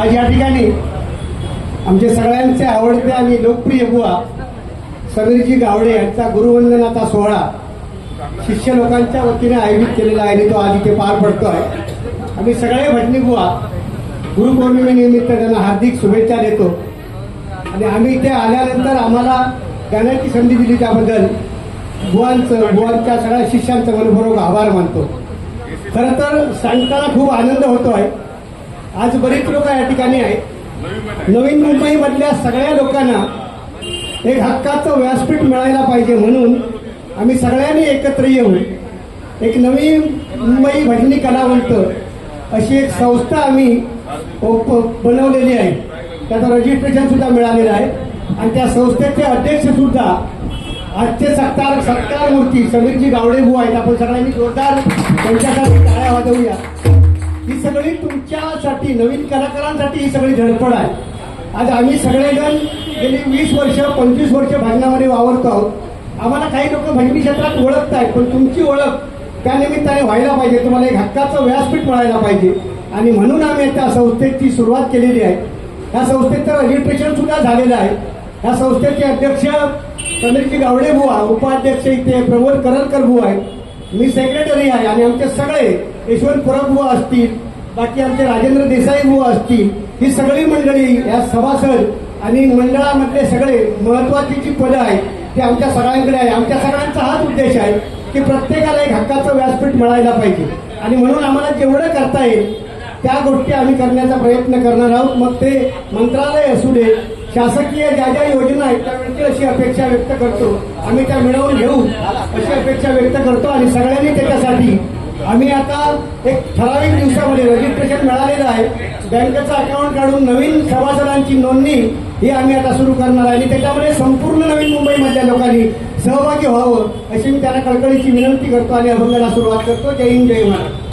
आज या ठिकाणी आमचे सगळ्यांचे आवडते आणि लोकप्रिय बुवा समीरजी गावडे यांचा गुरुवंदनाचा सोहळा शिष्य लोकांच्या वतीने आयोजित केलेला आहे आणि तो आज इथे पार पडतोय। आम्ही सगळे भटनी बुवा गुरुपौर्णिमेनिमित्त त्यांना हार्दिक शुभेच्छा देतो आणि आम्ही इथे आल्यानंतर आम्हाला गाण्याची संधी दिली त्याबद्दल बुवांच्या सगळ्या शिष्यांचा मनपूर्वक आभार मानतो। खरं तर सांगताना खूप आनंद होतोय। आज बरीच लोक या ठिकाणी आहेत। नवीन मुंबई मधल्या सगळ्या लोकांना एक हक्काचं व्यासपीठ मिळायला पाहिजे म्हणून आम्ही सगळ्यांनी एकत्र येऊन एक नवी मुंबई भजनी कलावंत अशी एक संस्था आम्ही बनवलेली आहे। त्याचं रजिस्ट्रेशन सुद्धा मिळालेलं आहे आणि त्या संस्थेचे अध्यक्ष सुद्धा आजचे सत्कार मूर्ती समीरजी गावडे बुवा आहेत। आपण सगळ्यांनी जोरदार त्यांच्यासाठी टाळ्या वाजवूया। ही सगळी तुमच्यासाठी नवीन कलाकारांसाठी ही सगळी धडपड आहे। आज आम्ही सगळेजण गेली 20 वर्ष 25 वर्ष भजनामध्ये वावरतो आहोत। आम्हाला काही लोक भजनी क्षेत्रात ओळखतायत पण तुमची ओळख त्या निमित्ताने व्हायला पाहिजे, तुम्हाला एक हक्काचं व्यासपीठ मिळायला पाहिजे आणि म्हणून आम्ही त्या संस्थेची सुरुवात केलेली आहे। या संस्थेचं रजिस्ट्रेशन सुद्धा झालेलं आहे। या संस्थेचे अध्यक्ष समीरजी गावडे बुवा, उपाध्यक्ष इथे प्रमोद करलकर बुवा आहेत, मी सेक्रेटरी आहे आणि आमचे सगळे यशवंत परब बुवा असतील, बाकी आमचे राजेंद्र देसाई बुवा असतील, ही सगळी मंडळी या सभासद आणि मंडळामधले सगळे महत्वाची जी पदं आहेत ते आमच्या सगळ्यांकडे आहे। आमच्या सगळ्यांचा हाच उद्देश आहे की प्रत्येकाला एक हक्काचं व्यासपीठ मिळायला पाहिजे आणि म्हणून आम्हाला जेवढं करता येईल त्या गोष्टी आम्ही करण्याचा प्रयत्न करणार आहोत। मग ते मंत्रालय असू दे, शासकीय ज्या ज्या योजना आहेत त्यावेळी अशी अपेक्षा व्यक्त करतो आम्ही त्या मिळवून घेऊ अशी अपेक्षा व्यक्त करतो आणि सगळ्यांनी त्याच्यासाठी आम्ही आता एक ठराविक दिवसामध्ये रजिस्ट्रेशन मिळालेलं आहे। बँकेचं अकाउंट काढून नवीन सभासदांची नोंदणी ही आम्ही आता सुरू करणार आहे आणि त्याच्यामध्ये संपूर्ण नवीन मुंबईमधल्या लोकांनी सहभागी व्हावं अशी मी त्यांना कळकळीची विनंती करतो आणि अभंगाला सुरुवात करतो। जय हिंद जय महाराष्ट्र।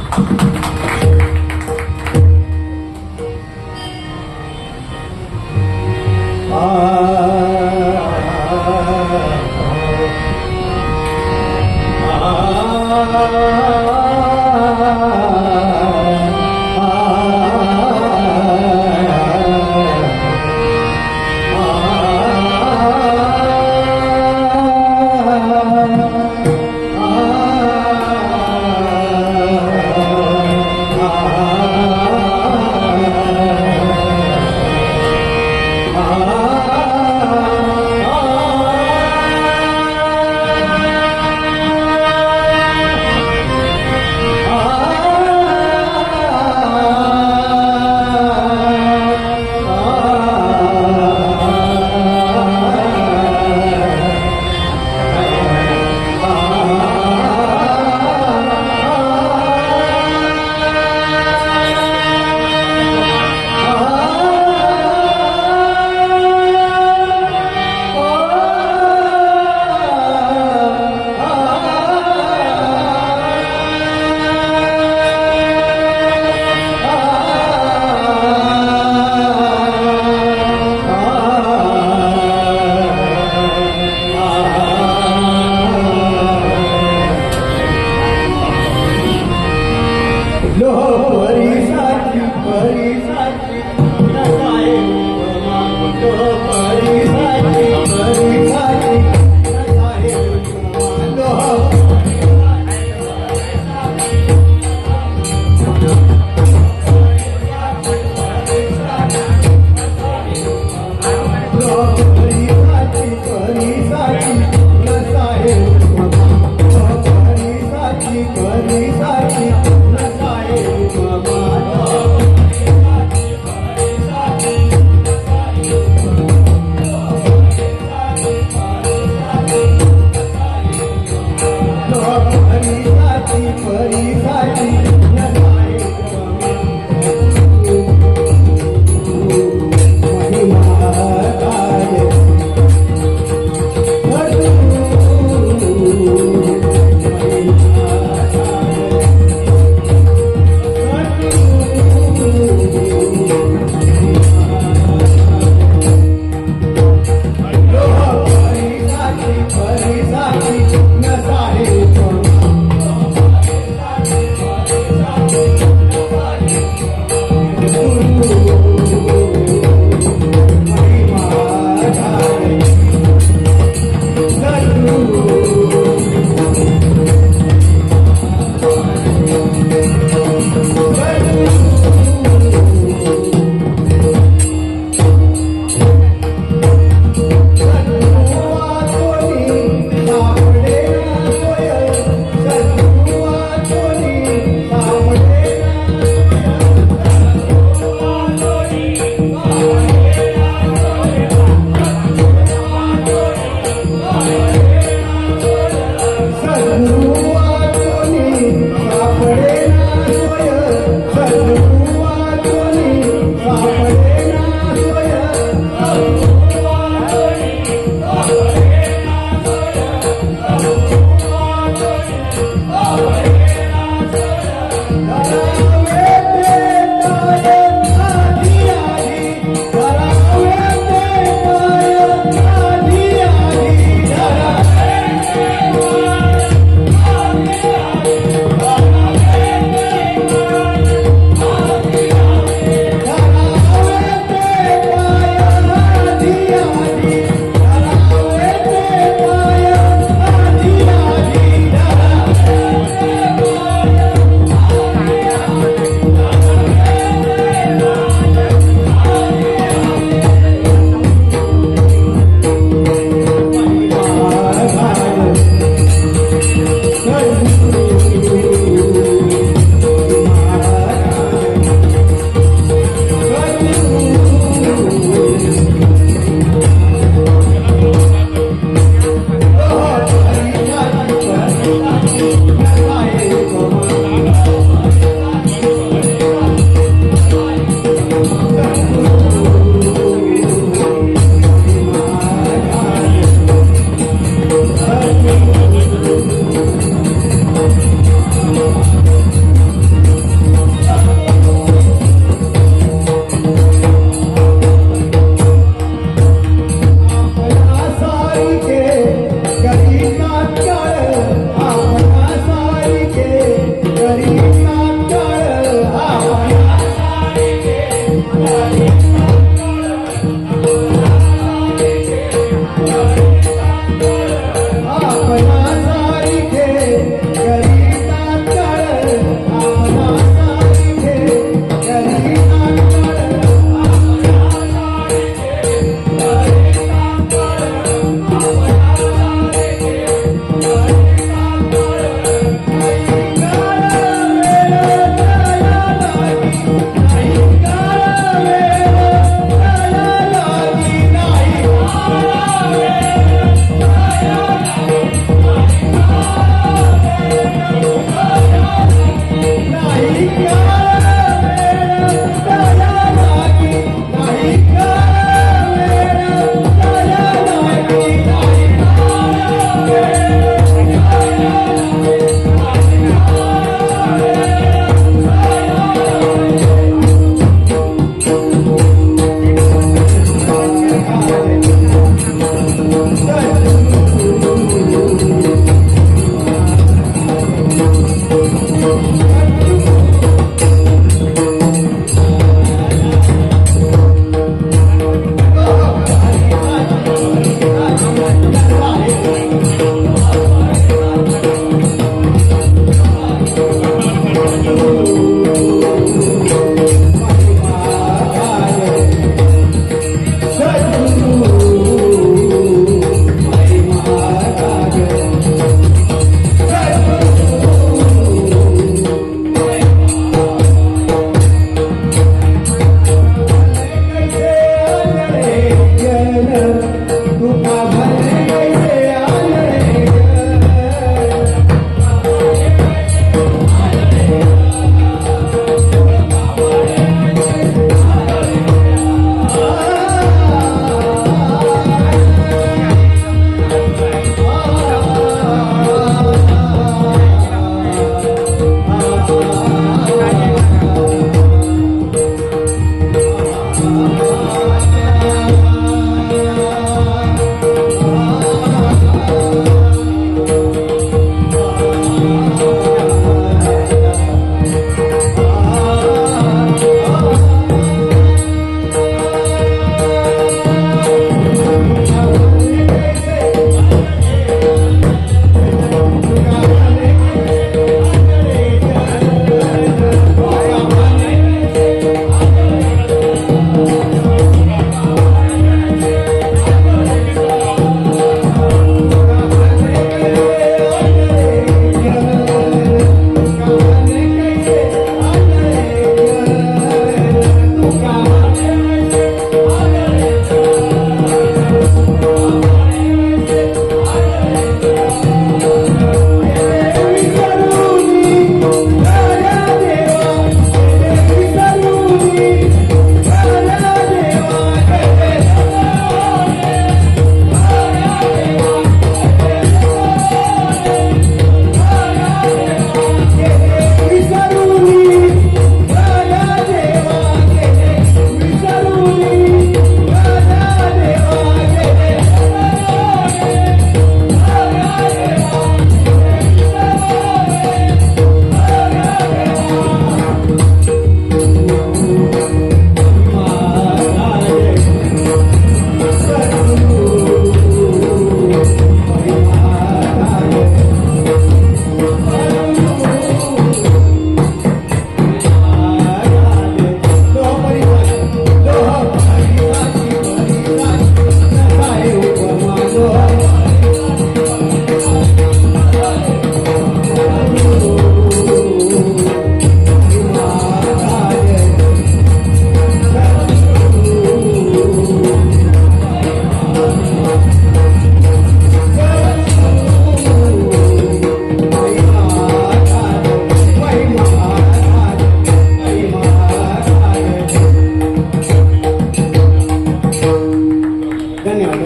धन्यवाद.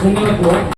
धन्यवाद बुवा.